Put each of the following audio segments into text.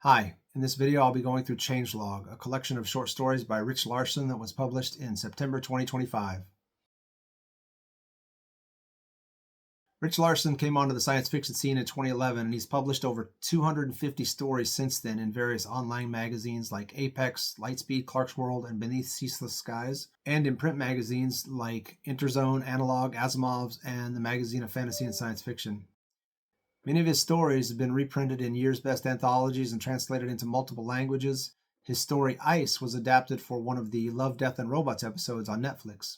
Hi, in this video I'll be going through Changelog, a collection of short stories by Rich Larson that was published in September 2025. Rich Larson came onto the science fiction scene in 2011, and he's published over 250 stories since then in various online magazines like Apex, Lightspeed, Clarkesworld, and Beneath Ceaseless Skies, and in print magazines like Interzone, Analog, Asimov's, and the Magazine of Fantasy and Science Fiction. Many of his stories have been reprinted in Year's Best anthologies and translated into multiple languages. His story Ice was adapted for one of the Love, Death, and Robots episodes on Netflix.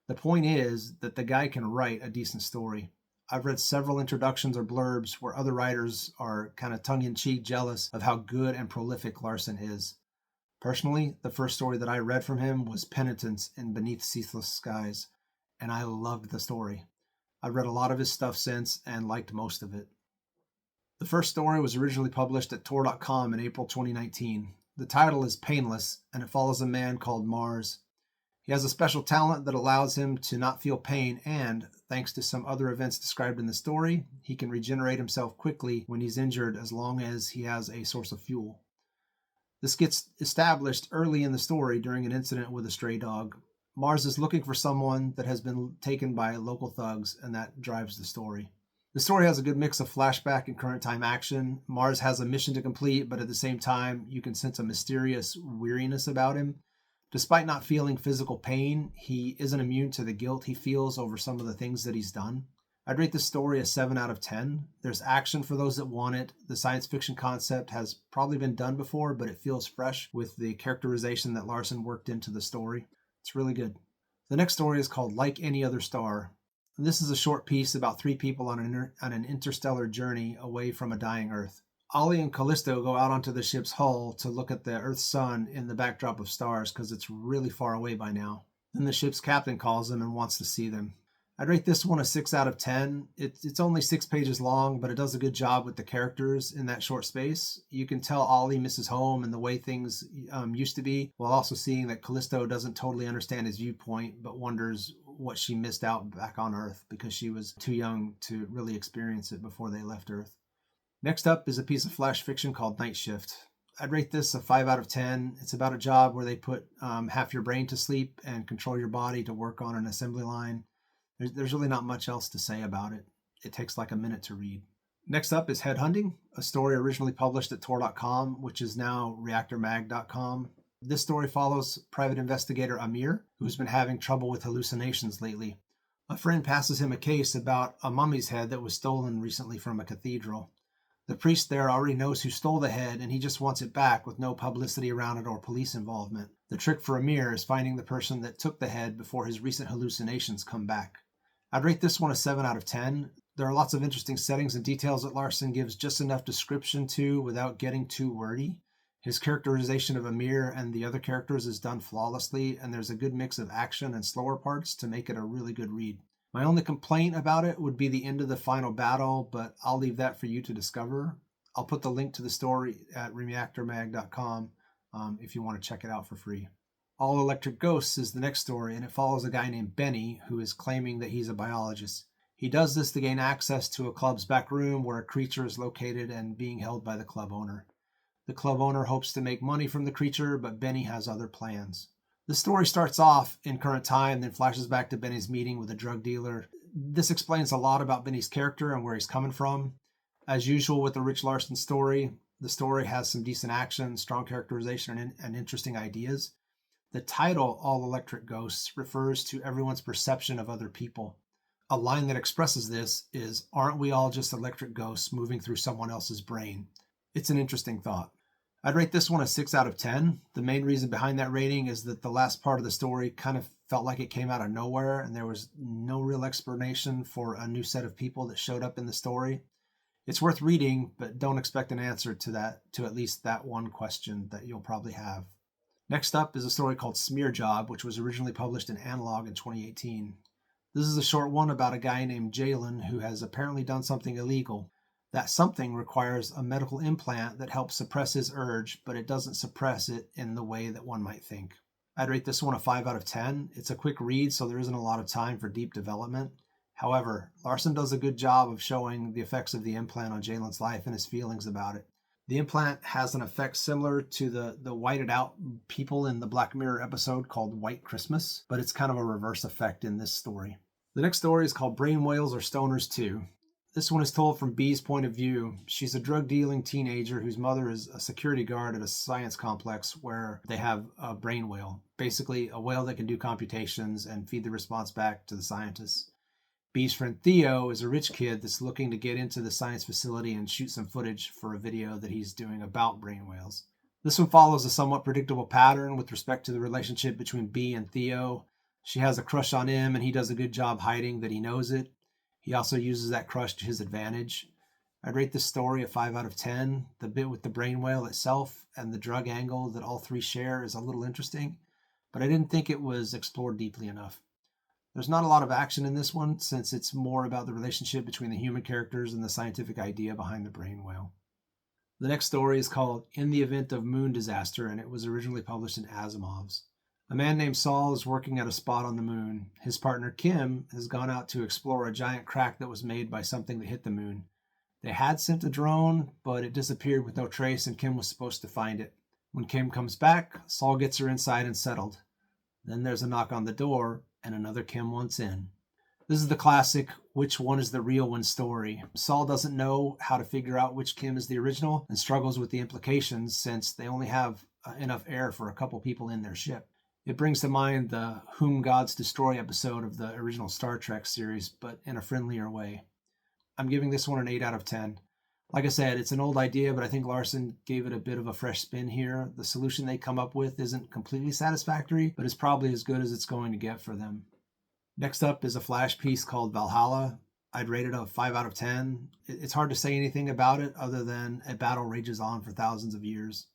The point is that the guy can write a decent story. I've read several introductions or blurbs where other writers are kind of tongue-in-cheek jealous of how good and prolific Larson is. Personally, the first story that I read from him was Penitence in Beneath Ceaseless Skies, and I loved the story. I've read a lot of his stuff since and liked most of it. The first story was originally published at Tor.com in April 2019. The title is Painless, and it follows a man called Mars. He has a special talent that allows him to not feel pain, and, thanks to some other events described in the story, he can regenerate himself quickly when he's injured as long as he has a source of fuel. This gets established early in the story during an incident with a stray dog. Mars is looking for someone that has been taken by local thugs, and that drives the story. The story has a good mix of flashback and current time action. Mars has a mission to complete, but at the same time, you can sense a mysterious weariness about him. Despite not feeling physical pain, he isn't immune to the guilt he feels over some of the things that he's done. I'd rate this story a 7 out of 10. There's action for those that want it. The science fiction concept has probably been done before, but it feels fresh with the characterization that Larson worked into the story. It's really good. The next story is called Like Any Other Star. And this is a short piece about three people on an interstellar journey away from a dying Earth. Ollie and Callisto go out onto the ship's hull to look at the Earth's sun in the backdrop of stars because it's really far away by now. Then the ship's captain calls them and wants to see them. I'd rate this one a 6 out of 10. It's only 6 pages long, but it does a good job with the characters in that short space. You can tell Ollie misses home and the way things used to be, while also seeing that Callisto doesn't totally understand his viewpoint, but wonders what she missed out back on Earth because she was too young to really experience it before they left Earth. Next up is a piece of flash fiction called Night Shift. I'd rate this a 5 out of 10. It's about a job where they put half your brain to sleep and control your body to work on an assembly line. There's really not much else to say about it. It takes like a minute to read. Next up is Headhunting, a story originally published at Tor.com, which is now ReactorMag.com. This story follows private investigator Amir, who's been having trouble with hallucinations lately. A friend passes him a case about a mummy's head that was stolen recently from a cathedral. The priest there already knows who stole the head, and he just wants it back with no publicity around it or police involvement. The trick for Amir is finding the person that took the head before his recent hallucinations come back. I'd rate this one a 7 out of 10. There are lots of interesting settings and details that Larson gives just enough description to without getting too wordy. His characterization of Amir and the other characters is done flawlessly, and there's a good mix of action and slower parts to make it a really good read. My only complaint about it would be the end of the final battle, but I'll leave that for you to discover. I'll put the link to the story at reactormag.com if you want to check it out for free. All Electric Ghosts is the next story, and it follows a guy named Benny who is claiming that he's a biologist. He does this to gain access to a club's back room where a creature is located and being held by the club owner. The club owner hopes to make money from the creature, but Benny has other plans. The story starts off in current time, then flashes back to Benny's meeting with a drug dealer. This explains a lot about Benny's character and where he's coming from. As usual with the Rich Larson story, the story has some decent action, strong characterization, and interesting ideas. The title, All Electric Ghosts, refers to everyone's perception of other people. A line that expresses this is, "Aren't we all just electric ghosts moving through someone else's brain?" It's an interesting thought. I'd rate this one a 6 out of 10. The main reason behind that rating is that the last part of the story kind of felt like it came out of nowhere, and there was no real explanation for a new set of people that showed up in the story. It's worth reading, but don't expect an answer to at least that one question that you'll probably have. Next up is a story called Smear Job, which was originally published in Analog in 2018. This is a short one about a guy named Jalen who has apparently done something illegal. That something requires a medical implant that helps suppress his urge, but it doesn't suppress it in the way that one might think. I'd rate this one a 5 out of 10. It's a quick read, so there isn't a lot of time for deep development. However, Larson does a good job of showing the effects of the implant on Jalen's life and his feelings about it. The implant has an effect similar to the whited out people in the Black Mirror episode called White Christmas, but it's kind of a reverse effect in this story. The next story is called Brainwhales or Stoners 2. This one is told from Bee's point of view. She's a drug-dealing teenager whose mother is a security guard at a science complex where they have a brain whale, basically a whale that can do computations and feed the response back to the scientists. Bee's friend Theo is a rich kid that's looking to get into the science facility and shoot some footage for a video that he's doing about brain whales. This one follows a somewhat predictable pattern with respect to the relationship between Bee and Theo. She has a crush on him, and he does a good job hiding that he knows it. He also uses that crush to his advantage. I'd rate this story a 5 out of 10. The bit with the brain whale itself and the drug angle that all three share is a little interesting, but I didn't think it was explored deeply enough. There's not a lot of action in this one, since it's more about the relationship between the human characters and the scientific idea behind the brain whale. The next story is called In the Event of Moon Disaster, and it was originally published in Asimov's. A man named Saul is working at a spot on the moon. His partner Kim has gone out to explore a giant crack that was made by something that hit the moon. They had sent a drone, but it disappeared with no trace, and Kim was supposed to find it. When Kim comes back, Saul gets her inside and settled. Then there's a knock on the door, and another Kim wants in. This is the classic which one is the real one story. Saul doesn't know how to figure out which Kim is the original and struggles with the implications since they only have enough air for a couple people in their ship. It brings to mind the Whom Gods Destroy episode of the original Star Trek series, but in a friendlier way. I'm giving this one an 8 out of 10. Like I said, it's an old idea, but I think Larson gave it a bit of a fresh spin here. The solution they come up with isn't completely satisfactory, but is probably as good as it's going to get for them. Next up is a flash piece called Valhalla. I'd rate it a 5 out of 10. It's hard to say anything about it other than a battle rages on for thousands of years.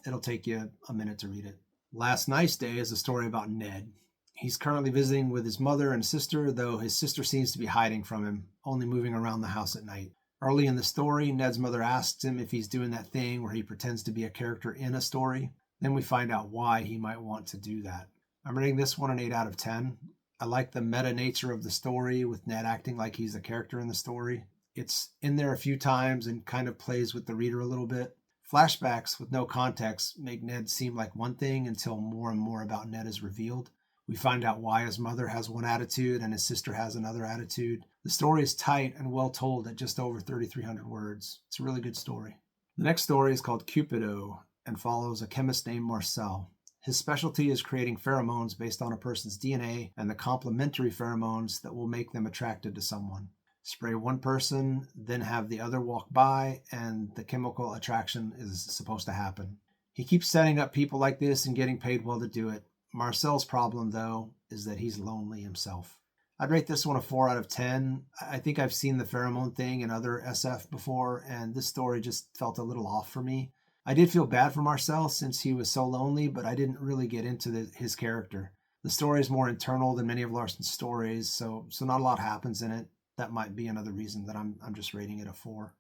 It'll take you a minute to read it. Last Nice Day is a story about Ned. He's currently visiting with his mother and sister, though his sister seems to be hiding from him, only moving around the house at night. Early in the story, Ned's mother asks him if he's doing that thing where he pretends to be a character in a story. Then we find out why he might want to do that. I'm rating this one an 8 out of 10. I like the meta nature of the story with Ned acting like he's a character in the story. It's in there a few times and kind of plays with the reader a little bit. Flashbacks with no context make Ned seem like one thing until more and more about Ned is revealed. We find out why his mother has one attitude and his sister has another attitude. The story is tight and well told at just over 3,300 words. It's a really good story. The next story is called Cupido and follows a chemist named Marcel. His specialty is creating pheromones based on a person's DNA and the complementary pheromones that will make them attracted to someone. Spray one person, then have the other walk by, and the chemical attraction is supposed to happen. He keeps setting up people like this and getting paid well to do it. Marcel's problem, though, is that he's lonely himself. I'd rate this one a 4 out of 10. I think I've seen the pheromone thing in other SF before, and this story just felt a little off for me. I did feel bad for Marcel since he was so lonely, but I didn't really get into his character. The story is more internal than many of Larson's stories, so not a lot happens in it. That might be another reason that I'm just rating it a 4.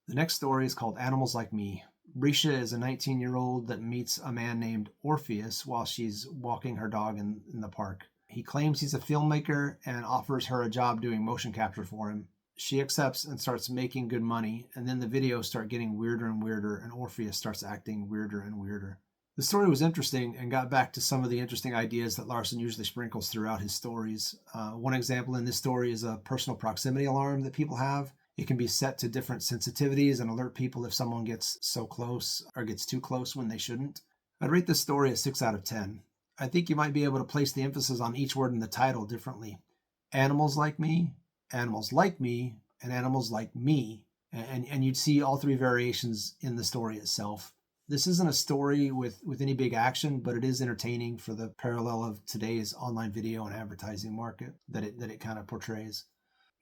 The next story is called Animals Like Me. Brescia is a 19-year-old that meets a man named Orpheus while she's walking her dog in the park. He claims he's a filmmaker and offers her a job doing motion capture for him. She accepts and starts making good money, and then the videos start getting weirder and weirder, and Orpheus starts acting weirder and weirder. The story was interesting and got back to some of the interesting ideas that Larson usually sprinkles throughout his stories. One example in this story is a personal proximity alarm that people have. It can be set to different sensitivities and alert people if someone gets so close or gets too close when they shouldn't. I'd rate this story a 6 out of 10. I think you might be able to place the emphasis on each word in the title differently. Animals like me, animals like me, and animals like me. And you'd see all three variations in the story itself. This isn't a story with any big action, but it is entertaining for the parallel of today's online video and advertising market that it kind of portrays.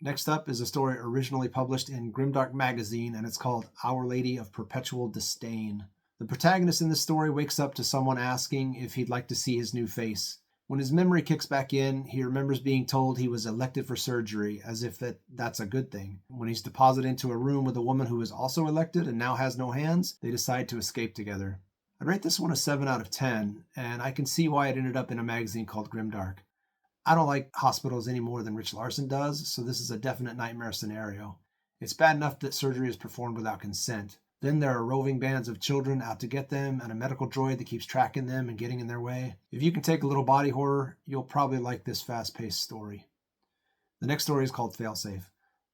Next up is a story originally published in Grimdark magazine, and it's called Our Lady of Perpetual Disdain. The protagonist in this story wakes up to someone asking if he'd like to see his new face. When his memory kicks back in, he remembers being told he was elected for surgery, as if that's a good thing. When he's deposited into a room with a woman who is also elected and now has no hands, they decide to escape together. I'd rate this one a 7 out of 10, and I can see why it ended up in a magazine called Grimdark. I don't like hospitals any more than Rich Larson does, so this is a definite nightmare scenario. It's bad enough that surgery is performed without consent, Then there are roving bands of children out to get them, and a medical droid that keeps tracking them and getting in their way. If you can take a little body horror, you'll probably like this fast-paced story. The next story is called Failsafe.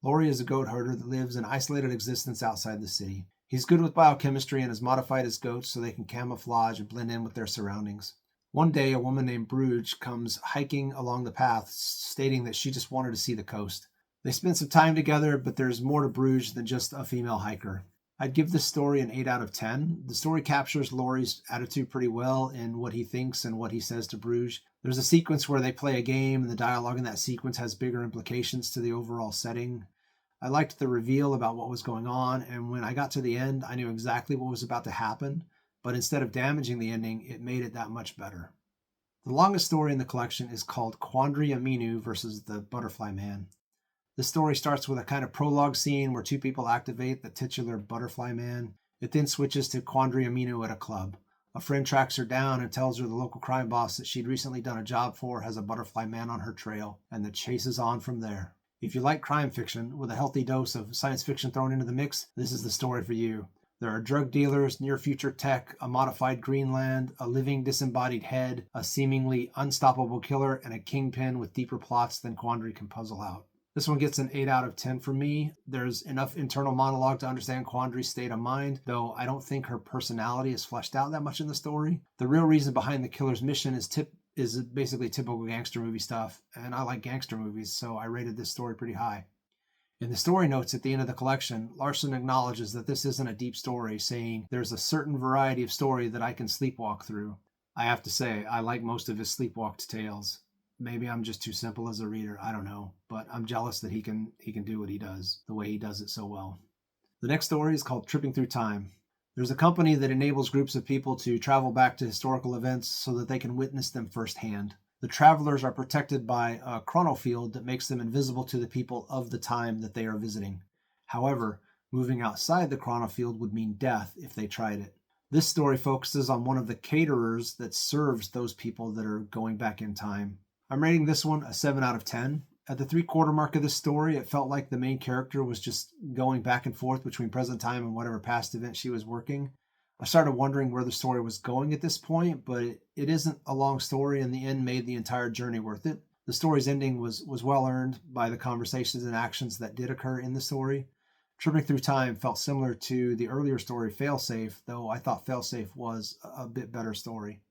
Laurie is a goat herder that lives an isolated existence outside the city. He's good with biochemistry and has modified his goats so they can camouflage and blend in with their surroundings. One day, a woman named Bruges comes hiking along the path, stating that she just wanted to see the coast. They spend some time together, but there's more to Bruges than just a female hiker. I'd give this story an 8 out of 10. The story captures Laurie's attitude pretty well in what he thinks and what he says to Bruges. There's a sequence where they play a game, and the dialogue in that sequence has bigger implications to the overall setting. I liked the reveal about what was going on, and when I got to the end, I knew exactly what was about to happen, but instead of damaging the ending, it made it that much better. The longest story in the collection is called Quandary Aminu versus the Butterfly Man. This story starts with a kind of prologue scene where two people activate the titular Butterfly Man. It then switches to Quandary Aminu at a club. A friend tracks her down and tells her the local crime boss that she'd recently done a job for has a Butterfly Man on her trail, and the chase is on from there. If you like crime fiction with a healthy dose of science fiction thrown into the mix, this is the story for you. There are drug dealers, near-future tech, a modified Greenland, a living disembodied head, a seemingly unstoppable killer, and a kingpin with deeper plots than Quandary can puzzle out. This one gets an 8 out of 10 for me. There's enough internal monologue to understand Quandary's state of mind, though I don't think her personality is fleshed out that much in the story. The real reason behind the killer's mission is basically typical gangster movie stuff, and I like gangster movies, so I rated this story pretty high. In the story notes at the end of the collection, Larson acknowledges that this isn't a deep story, saying, "There's a certain variety of story that I can sleepwalk through." I have to say, I like most of his sleepwalked tales. Maybe I'm just too simple as a reader, I don't know, but I'm jealous that he can do what he does, the way he does it so well. The next story is called Tripping Through Time. There's a company that enables groups of people to travel back to historical events so that they can witness them firsthand. The travelers are protected by a chronofield that makes them invisible to the people of the time that they are visiting. However, moving outside the chronofield would mean death if they tried it. This story focuses on one of the caterers that serves those people that are going back in time. I'm rating this one a 7 out of 10. At the 3/4 mark of this story, it felt like the main character was just going back and forth between present time and whatever past event she was working. I started wondering where the story was going at this point, but it isn't a long story, and the end made the entire journey worth it. The story's ending was well earned by the conversations and actions that did occur in the story. Tripping Through Time felt similar to the earlier story, Failsafe, though I thought Failsafe was a bit better story.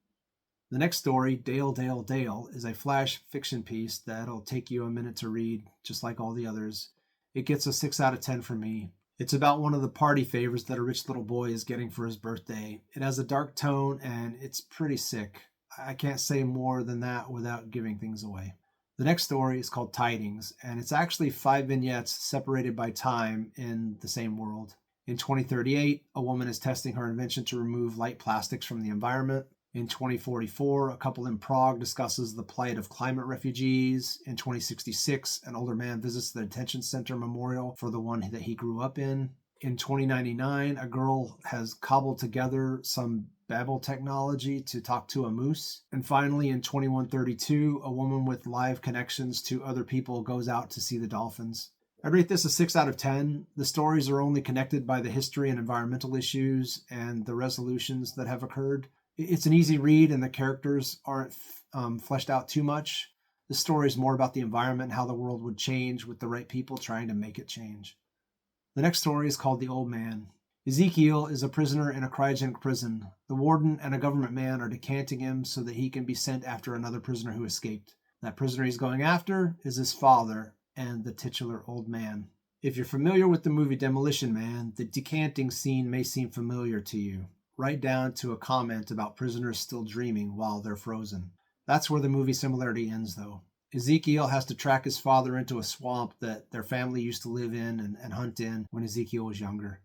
The next story, Dale, Dale, Dale, is a flash fiction piece that'll take you a minute to read, just like all the others. It gets a 6 out of 10 from me. It's about one of the party favors that a rich little boy is getting for his birthday. It has a dark tone, and it's pretty sick. I can't say more than that without giving things away. The next story is called Tidings, and it's actually 5 vignettes separated by time in the same world. In 2038, a woman is testing her invention to remove light plastics from the environment. In 2044, a couple in Prague discusses the plight of climate refugees. In 2066, an older man visits the detention center memorial for the one that he grew up in. In 2099, a girl has cobbled together some Babel technology to talk to a moose. And finally, in 2132, a woman with live connections to other people goes out to see the dolphins. I rate this a 6 out of 10. The stories are only connected by the history and environmental issues and the resolutions that have occurred. It's an easy read, and the characters aren't fleshed out too much. The story is more about the environment and how the world would change with the right people trying to make it change. The next story is called The Old Man. Ezekiel is a prisoner in a cryogenic prison. The warden and a government man are decanting him so that he can be sent after another prisoner who escaped. That prisoner he's going after is his father and the titular old man. If you're familiar with the movie Demolition Man, the decanting scene may seem familiar to you, right down to a comment about prisoners still dreaming while they're frozen. That's where the movie similarity ends, though. Ezekiel has to track his father into a swamp that their family used to live in and hunt in when Ezekiel was younger.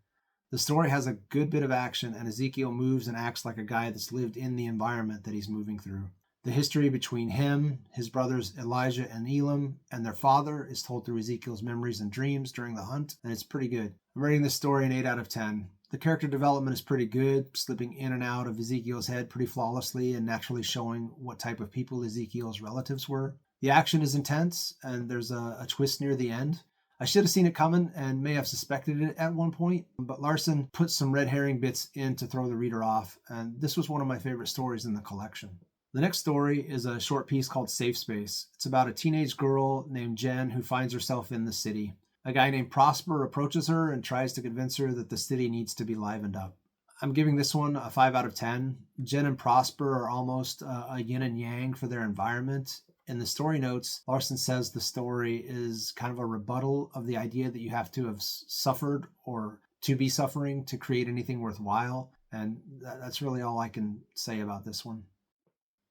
The story has a good bit of action, and Ezekiel moves and acts like a guy that's lived in the environment that he's moving through. The history between him, his brothers Elijah and Elam, and their father is told through Ezekiel's memories and dreams during the hunt, and it's pretty good. I'm rating this story an 8 out of 10. The character development is pretty good, slipping in and out of Ezekiel's head pretty flawlessly and naturally showing what type of people Ezekiel's relatives were. The action is intense, and there's a twist near the end. I should have seen it coming and may have suspected it at one point, but Larson put some red herring bits in to throw the reader off, and this was one of my favorite stories in the collection. The next story is a short piece called Safe Space. It's about a teenage girl named Jen who finds herself in the city. A guy named Prosper approaches her and tries to convince her that the city needs to be livened up. I'm giving this one a 5 out of 10. Jen and Prosper are almost a yin and yang for their environment. In the story notes, Larson says the story is kind of a rebuttal of the idea that you have to have suffered or to be suffering to create anything worthwhile. And that's really all I can say about this one.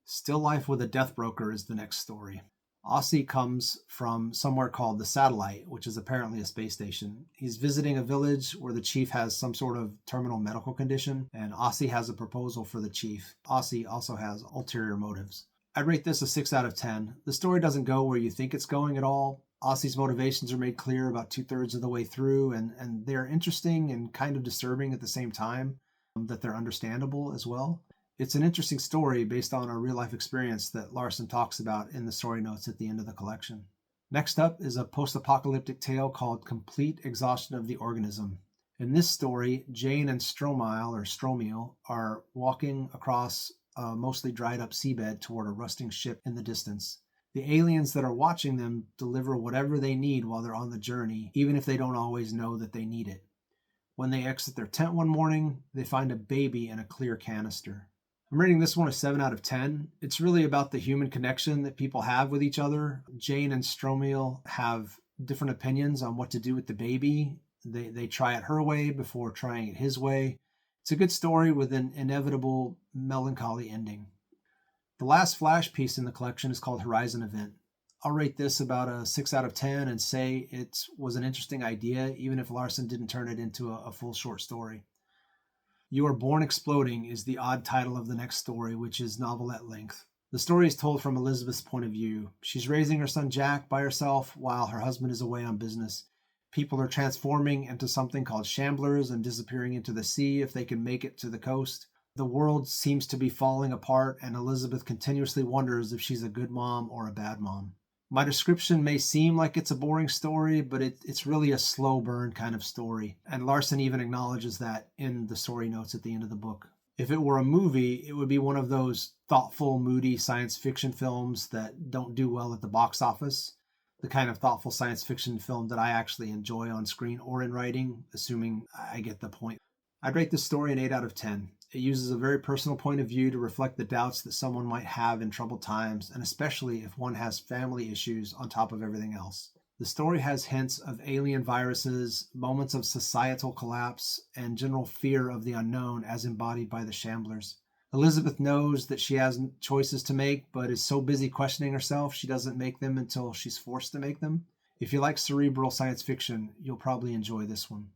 Still Life with a Death Broker is the next story. Aussie comes from somewhere called the Satellite, which is apparently a space station. He's visiting a village where the chief has some sort of terminal medical condition, and Aussie has a proposal for the chief. Aussie also has ulterior motives. I'd rate this a 6 out of 10. The story doesn't go where you think it's going at all. Aussie's motivations are made clear about 2/3 of the way through, and they're interesting and kind of disturbing at the same time, that they're understandable as well. It's an interesting story based on a real-life experience that Larson talks about in the story notes at the end of the collection. Next up is a post-apocalyptic tale called Complete Exhaustion of the Organism. In this story, Jane and Stromiel are walking across a mostly dried-up seabed toward a rusting ship in the distance. The aliens that are watching them deliver whatever they need while they're on the journey, even if they don't always know that they need it. When they exit their tent one morning, they find a baby in a clear canister. I'm rating this one a 7 out of 10. It's really about the human connection that people have with each other. Jane and Stromiel have different opinions on what to do with the baby. They try it her way before trying it his way. It's a good story with an inevitable melancholy ending. The last flash piece in the collection is called Horizon Event. I'll rate this about a 6 out of 10 and say it was an interesting idea, even if Larson didn't turn it into a full short story. You Are Born Exploding is the odd title of the next story, which is novelette length. The story is told from Elizabeth's point of view. She's raising her son Jack by herself while her husband is away on business. People are transforming into something called shamblers and disappearing into the sea if they can make it to the coast. The world seems to be falling apart, and Elizabeth continuously wonders if she's a good mom or a bad mom. My description may seem like it's a boring story, but it's really a slow burn kind of story. And Larson even acknowledges that in the story notes at the end of the book. If it were a movie, it would be one of those thoughtful, moody science fiction films that don't do well at the box office. The kind of thoughtful science fiction film that I actually enjoy on screen or in writing, assuming I get the point. I'd rate this story an 8 out of 10. It uses a very personal point of view to reflect the doubts that someone might have in troubled times, and especially if one has family issues on top of everything else. The story has hints of alien viruses, moments of societal collapse, and general fear of the unknown as embodied by the shamblers. Elizabeth knows that she has choices to make, but is so busy questioning herself she doesn't make them until she's forced to make them. If you like cerebral science fiction, you'll probably enjoy this one.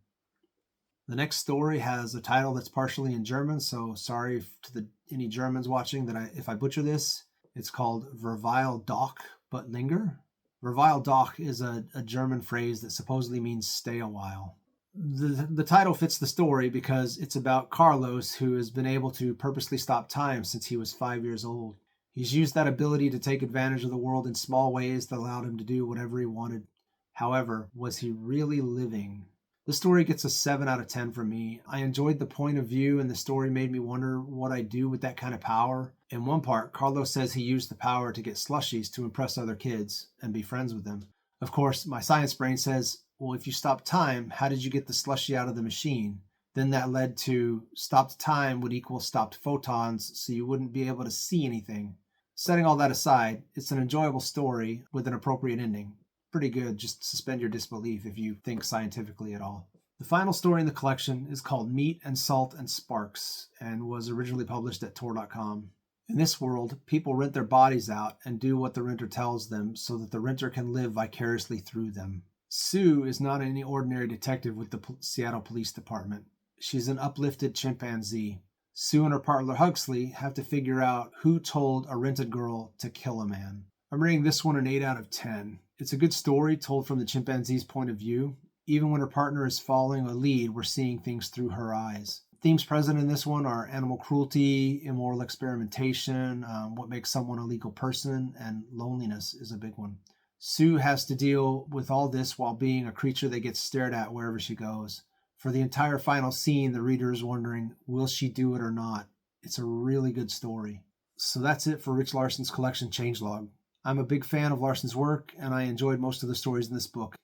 The next story has a title that's partially in German, so sorry to any Germans watching if I butcher this. It's called Verweile Doch, but Linger. Verweile Doch is a German phrase that supposedly means stay a while. The title fits the story because it's about Carlos, who has been able to purposely stop time since he was 5 years old. He's used that ability to take advantage of the world in small ways that allowed him to do whatever he wanted. However, was he really living? The story gets a 7 out of 10 from me. I enjoyed the point of view, and the story made me wonder what I'd do with that kind of power. In one part, Carlos says he used the power to get slushies to impress other kids and be friends with them. Of course, my science brain says, well, if you stopped time, how did you get the slushie out of the machine? Then that led to stopped time would equal stopped photons, so you wouldn't be able to see anything. Setting all that aside, it's an enjoyable story with an appropriate ending. Pretty good, just suspend your disbelief if you think scientifically at all. The final story in the collection is called Meat and Salt and Sparks and was originally published at Tor.com. In this world, people rent their bodies out and do what the renter tells them so that the renter can live vicariously through them. Sue is not any ordinary detective with the Seattle Police Department. She's an uplifted chimpanzee. Sue and her partner Huxley have to figure out who told a rented girl to kill a man. I'm rating this one an 8 out of 10. It's a good story told from the chimpanzee's point of view. Even when her partner is following a lead, we're seeing things through her eyes. Themes present in this one are animal cruelty, immoral experimentation, what makes someone a legal person, and loneliness is a big one. Sue has to deal with all this while being a creature that gets stared at wherever she goes. For the entire final scene, the reader is wondering, will she do it or not? It's a really good story. So that's it for Rich Larson's collection, Changelog. I'm a big fan of Larson's work, and I enjoyed most of the stories in this book.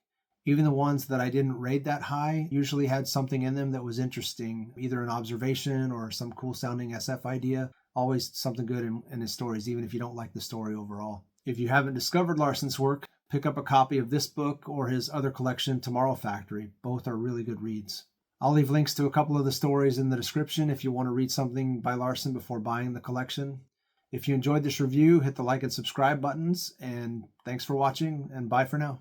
Even the ones that I didn't rate that high usually had something in them that was interesting, either an observation or some cool sounding SF idea. Always something good in his stories, even if you don't like the story overall. If you haven't discovered Larson's work, pick up a copy of this book or his other collection, Tomorrow Factory. Both are really good reads. I'll leave links to a couple of the stories in the description if you want to read something by Larson before buying the collection. If you enjoyed this review, hit the like and subscribe buttons, and thanks for watching, and bye for now.